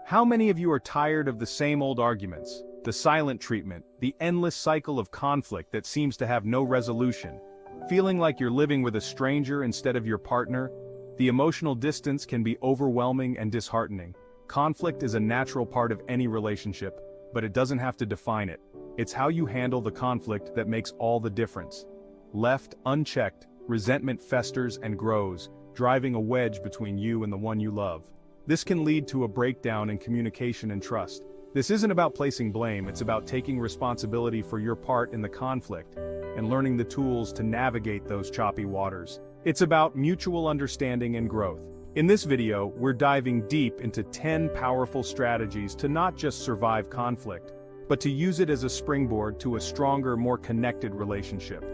How many of you are tired of the same old arguments, the silent treatment, the endless cycle of conflict that seems to have no resolution? Feeling like you're living with a stranger instead of your partner? The emotional distance can be overwhelming and disheartening. Conflict is a natural part of any relationship, but it doesn't have to define it. It's how you handle the conflict that makes all the difference. Left unchecked, resentment festers and grows, driving a wedge between you and the one you love. This can lead to a breakdown in communication and trust. This isn't about placing blame, it's about taking responsibility for your part in the conflict and learning the tools to navigate those choppy waters. It's about mutual understanding and growth. In this video, we're diving deep into 10 powerful strategies to not just survive conflict, but to use it as a springboard to a stronger, more connected relationship.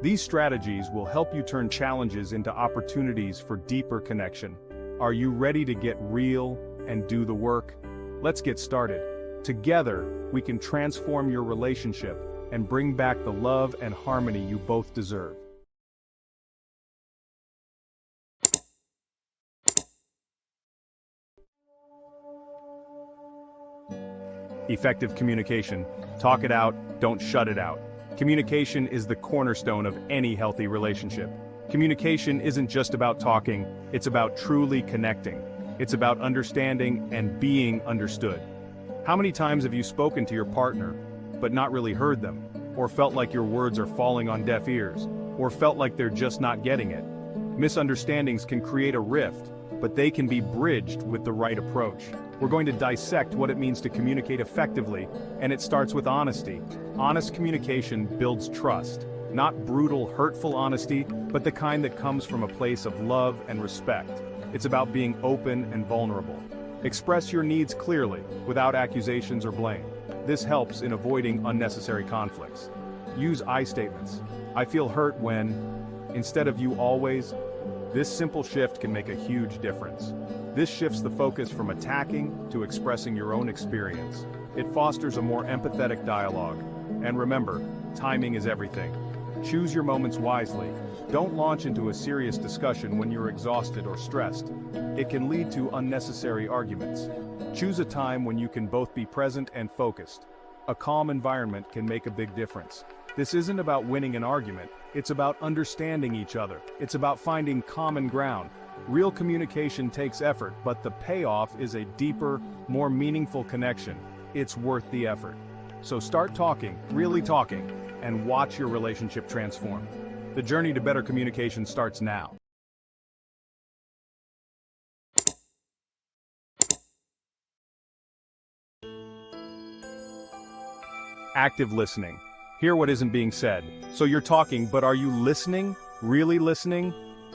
These strategies will help you turn challenges into opportunities for deeper connection. Are you ready to get real and do the work? Let's get started. Together, we can transform your relationship and bring back the love and harmony you both deserve. Effective communication. Talk it out, don't shut it out. Communication is the cornerstone of any healthy relationship. Communication isn't just about talking, it's about truly connecting. It's about understanding and being understood. How many times have you spoken to your partner, but not really heard them, or felt like your words are falling on deaf ears, or felt like they're just not getting it? Misunderstandings can create a rift, but they can be bridged with the right approach. We're going to dissect what it means to communicate effectively, and it starts with honesty. Honest communication builds trust. Not brutal, hurtful honesty, but the kind that comes from a place of love and respect. It's about being open and vulnerable. Express your needs clearly, without accusations or blame. This helps in avoiding unnecessary conflicts. Use I statements. I feel hurt when, instead of you always. This simple shift can make a huge difference. This shifts the focus from attacking to expressing your own experience. It fosters a more empathetic dialogue. And remember, timing is everything. Choose your moments wisely. Don't launch into a serious discussion when you're exhausted or stressed. It can lead to unnecessary arguments. Choose a time when you can both be present and focused. A calm environment can make a big difference. This isn't about winning an argument, it's about understanding each other. It's about finding common ground. Real communication takes effort, but the payoff is a deeper, more meaningful connection. It's worth the effort. So start talking, really talking, and watch your relationship transform. The journey to better communication starts now. Active listening. Hear what isn't being said. So you're talking, but are you listening? Really listening?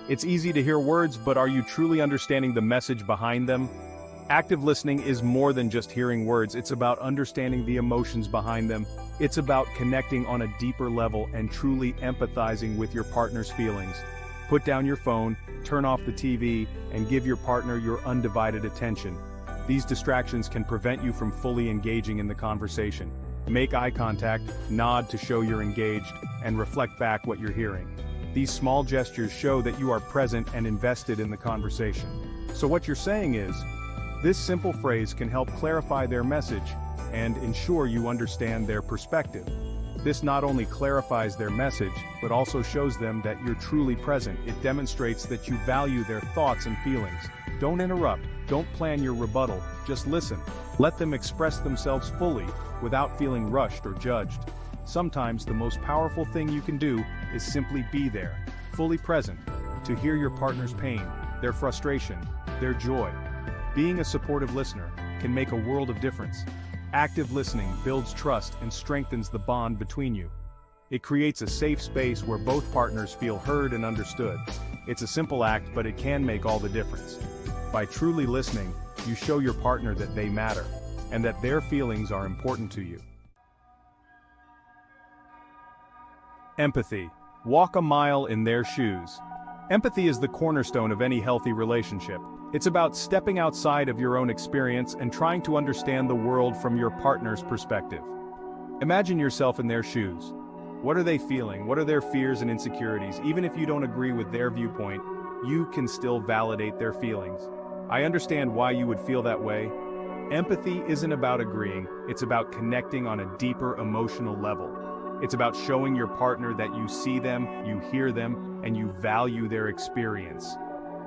It's easy to hear words, but are you truly understanding the message behind them? Active listening is more than just hearing words, it's about understanding the emotions behind them. It's about connecting on a deeper level and truly empathizing with your partner's feelings. Put down your phone, turn off the TV, and give your partner your undivided attention. These distractions can prevent you from fully engaging in the conversation. Make eye contact, nod to show you're engaged, and reflect back what you're hearing. These small gestures show that you are present and invested in the conversation. So what you're saying is, this simple phrase can help clarify their message and ensure you understand their perspective. This not only clarifies their message, but also shows them that you're truly present. It demonstrates that you value their thoughts and feelings. Don't interrupt, don't plan your rebuttal, just listen. Let them express themselves fully, without feeling rushed or judged. Sometimes the most powerful thing you can do is simply be there, fully present, to hear your partner's pain, their frustration, their joy. Being a supportive listener can make a world of difference. Active listening builds trust and strengthens the bond between you. It creates a safe space where both partners feel heard and understood. It's a simple act, but it can make all the difference. By truly listening, you show your partner that they matter, and that their feelings are important to you. Empathy. Walk a mile in their shoes. Empathy is the cornerstone of any healthy relationship. It's about stepping outside of your own experience and trying to understand the world from your partner's perspective. Imagine yourself in their shoes. What are they feeling? What are their fears and insecurities? Even if you don't agree with their viewpoint, you can still validate their feelings. I understand why you would feel that way. Empathy isn't about agreeing, it's about connecting on a deeper emotional level. It's about showing your partner that you see them, you hear them, and you value their experience.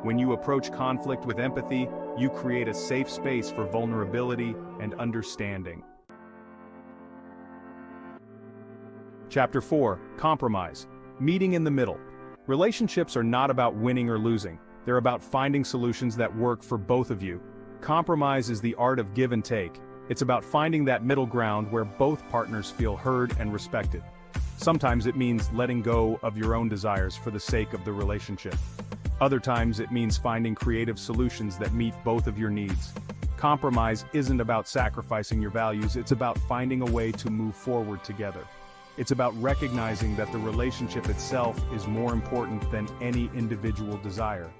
When you approach conflict with empathy, you create a safe space for vulnerability and understanding. Chapter 4, Compromise. Meeting in the middle. Relationships are not about winning or losing. They're about finding solutions that work for both of you. Compromise is the art of give and take. It's about finding that middle ground where both partners feel heard and respected. Sometimes it means letting go of your own desires for the sake of the relationship. Other times it means finding creative solutions that meet both of your needs. Compromise isn't about sacrificing your values, it's about finding a way to move forward together. It's about recognizing that the relationship itself is more important than any individual desire.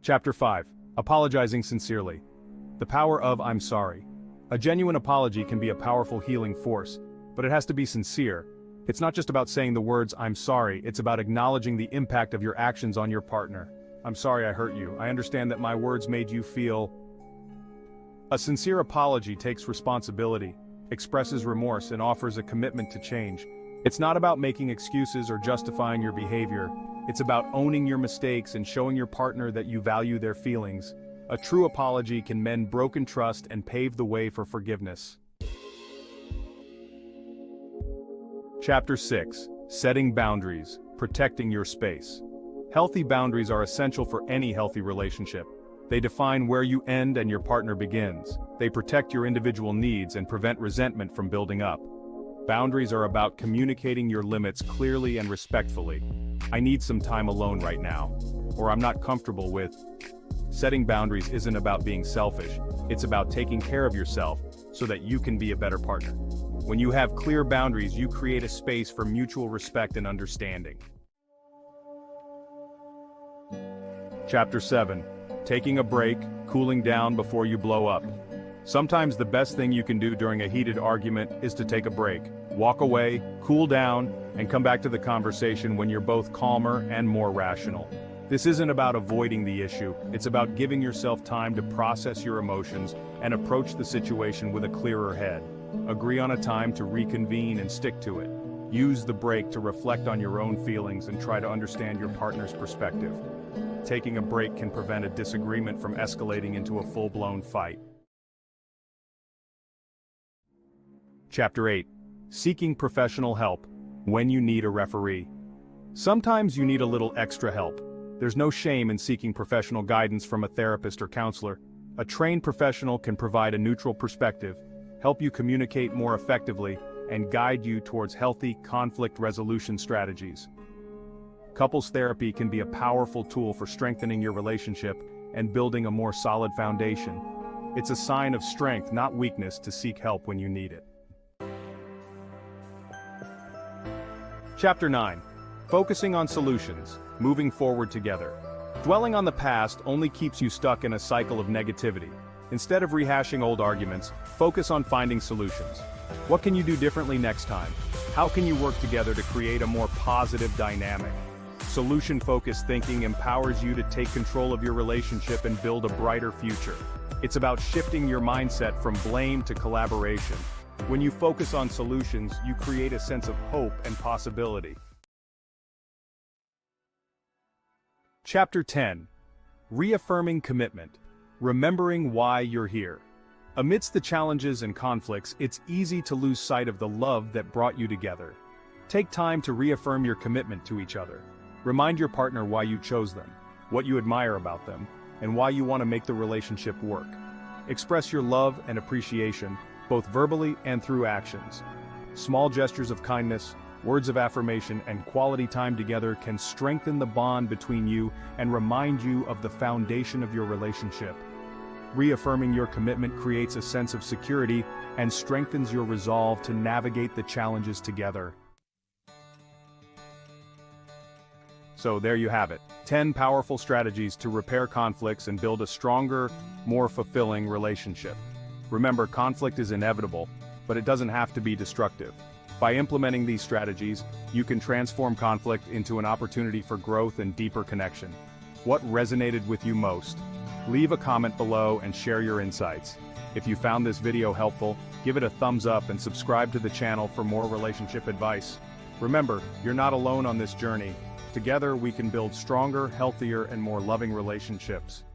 Chapter 5. Apologizing sincerely. The power of I'm sorry. A genuine apology can be a powerful healing force, but it has to be sincere. It's not just about saying the words I'm sorry, it's about acknowledging the impact of your actions on your partner. I'm sorry I hurt you. I understand that my words made you feel. A sincere apology takes responsibility, expresses remorse, and offers a commitment to change. It's not about making excuses or justifying your behavior. It's about owning your mistakes and showing your partner that you value their feelings. A true apology can mend broken trust and pave the way for forgiveness. Chapter 6. Setting boundaries, protecting your space. Healthy boundaries are essential for any healthy relationship. They define where you end and your partner begins. They protect your individual needs and prevent resentment from building up. Boundaries are about communicating your limits clearly and respectfully. I need some time alone right now, or I'm not comfortable with. Setting boundaries isn't about being selfish, it's about taking care of yourself so that you can be a better partner. When you have clear boundaries, you create a space for mutual respect and understanding. Chapter 7. Taking a break, cooling down before you blow up. Sometimes the best thing you can do during a heated argument is to take a break. Walk away, cool down, and come back to the conversation when you're both calmer and more rational. This isn't about avoiding the issue, it's about giving yourself time to process your emotions and approach the situation with a clearer head. Agree on a time to reconvene and stick to it. Use the break to reflect on your own feelings and try to understand your partner's perspective. Taking a break can prevent a disagreement from escalating into a full-blown fight. Chapter 8. Seeking professional help when you need a referee. Sometimes you need a little extra help. There's no shame in seeking professional guidance from a therapist or counselor. A trained professional can provide a neutral perspective, help you communicate more effectively, and guide you towards healthy conflict resolution strategies. Couples therapy can be a powerful tool for strengthening your relationship and building a more solid foundation. It's a sign of strength, not weakness, to seek help when you need it. Chapter 9. Focusing on solutions, moving forward together. Dwelling on the past only keeps you stuck in a cycle of negativity. Instead of rehashing old arguments, focus on finding solutions. What can you do differently next time? How can you work together to create a more positive dynamic? Solution-focused thinking empowers you to take control of your relationship and build a brighter future. It's about shifting your mindset from blame to collaboration. When you focus on solutions, you create a sense of hope and possibility. Chapter 10. Reaffirming commitment. Remembering why you're here. Amidst the challenges and conflicts, it's easy to lose sight of the love that brought you together. Take time to reaffirm your commitment to each other. Remind your partner why you chose them, what you admire about them, and why you want to make the relationship work. Express your love and appreciation, both verbally and through actions. Small gestures of kindness, words of affirmation, and quality time together can strengthen the bond between you and remind you of the foundation of your relationship. Reaffirming your commitment creates a sense of security and strengthens your resolve to navigate the challenges together. So there you have it, 10 powerful strategies to repair conflicts and build a stronger, more fulfilling relationship. Remember, conflict is inevitable, but it doesn't have to be destructive. By implementing these strategies, you can transform conflict into an opportunity for growth and deeper connection. What resonated with you most? Leave a comment below and share your insights. If you found this video helpful, give it a thumbs up and subscribe to the channel for more relationship advice. Remember, you're not alone on this journey. Together we can build stronger, healthier, and more loving relationships.